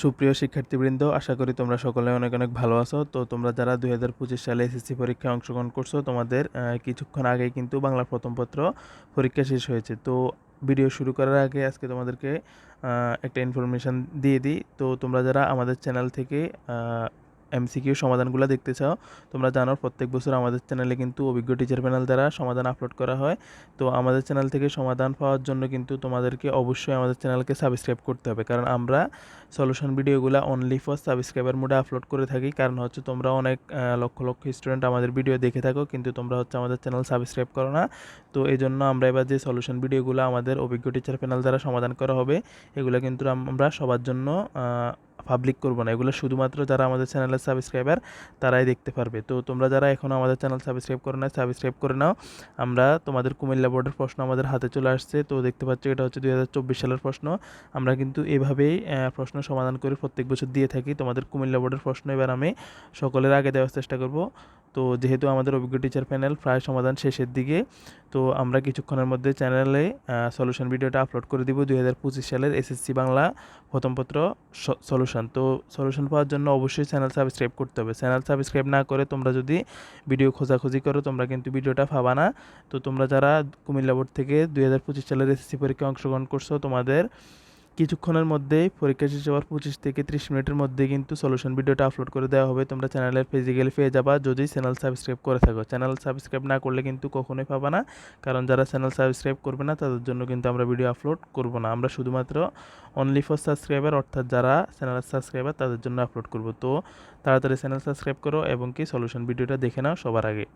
সুপ্রিয় শিক্ষার্থীবৃন্দ, আশা করি তোমরা সকলে অনেক অনেক ভালো আছো। তো তোমরা যারা 2025 সালে এসএসসি পরীক্ষায় অংশগ্রহণ করছো, তোমাদের কিছুক্ষণ আগেই কিন্তু বাংলা প্রথম পত্র পরীক্ষা শেষ হয়েছে। তো ভিডিও শুরু করার আগে আজকে তোমাদেরকে একটা ইনফরমেশান দিয়ে দিই। তো তোমরা যারা আমাদের চ্যানেল থেকে এমসিকিউ সমাধানগুলো দেখতে চাও, তোমরা জানো প্রত্যেক বছর আমাদের চ্যানেলে কিন্তু অভিজ্ঞ টিচার প্যানেল দ্বারা সমাধান আপলোড করা হয়। তো আমাদের চ্যানেল থেকে সমাধান পাওয়ার জন্য কিন্তু তোমাদেরকে অবশ্যই আমাদের চ্যানেলকে সাবস্ক্রাইব করতে হবে, কারণ আমরা সলিউশন ভিডিওগুলো অনলি ফর সাবস্ক্রাইবার মোডে আপলোড করে থাকি। কারণ হচ্ছে তোমরা অনেক লক্ষ লক্ষ স্টুডেন্ট আমাদের ভিডিও দেখে থাকো, কিন্তু তোমরা হচ্ছে আমাদের চ্যানেল সাবস্ক্রাইব করো না। তো এই জন্য আমরা এবার যে সলিউশন ভিডিওগুলো আমাদের অভিজ্ঞ টিচার প্যানেল দ্বারা সমাধান করা হবে, এগুলো কিন্তু আমরা সবার জন্য পাবলিক করবো না। এগুলো শুধুমাত্র যারা আমাদের চ্যানেলের সাবস্ক্রাইবার তারাই দেখতে পারবে। তো তোমরা যারা এখনও আমাদের চ্যানেল সাবস্ক্রাইব করে না, সাবস্ক্রাইব করে নাও। আমরা তোমাদের কুমিল্লা বোর্ডের প্রশ্ন আমাদের হাতে চলে আসছে। তো দেখতে পাচ্ছ এটা হচ্ছে 2024 সালের প্রশ্ন। আমরা কিন্তু এভাবেই প্রশ্ন সমাধান করে প্রত্যেক বছর দিয়ে থাকি। তোমাদের কুমিল্লা বোর্ডের প্রশ্ন এবার আমি সকলের আগে দেওয়ার চেষ্টা করব। তো যেহেতু আমাদের অভিজ্ঞ টিচার প্যানেল প্রায় সমাধান শেষের দিকে, তো আমরা কিছুক্ষণের মধ্যে চ্যানেলে সলিউশন ভিডিওটা আপলোড করে দিব 2025 সালের এসএসসি বাংলা প্রথমপত্র সলিউশন। তো সলিউশন পাওয়ার জন্য অবশ্যই চ্যানেল সাবস্ক্রাইব করতে হবে। চ্যানেল সাবস্ক্রাইব না করে তোমরা যদি ভিডিও খোঁজাখুঁজি করো, তোমরা কিন্তু ভিডিওটা পাবা না। তো তোমরা যারা কুমিল্লা বোর্ড থেকে 2025 সালের এসএসসি পরীক্ষায় অংশগ্রহণ করছো, তোমাদের কিছুক্ষণের মধ্যেই পরীক্ষা শেষ হওয়ার 25 থেকে 30 মিনিটের মধ্যে কিন্তু সলিউশন ভিডিওটা আপলোড করে দেওয়া হবে। তোমরা চ্যানেলের ফিজিক্যালি পেয়ে যাবা যদি চ্যানেল সাবস্ক্রাইব করে থাকো। চ্যানেল সাবস্ক্রাইব না করলে কিন্তু কখনোই পাবা না, কারণ যারা চ্যানেল সাবস্ক্রাইব করবে না তাদের জন্য কিন্তু আমরা ভিডিও আপলোড করব না। আমরা শুধুমাত্র অনলি ফর সাবস্ক্রাইবার, অর্থাৎ যারা চ্যানেলের সাবস্ক্রাইবার তাদের জন্য আপলোড করব। তো তাড়াতাড়ি চ্যানেল সাবস্ক্রাইব করো এবং কি সলিউশন ভিডিওটা দেখে নাও সবার আগে।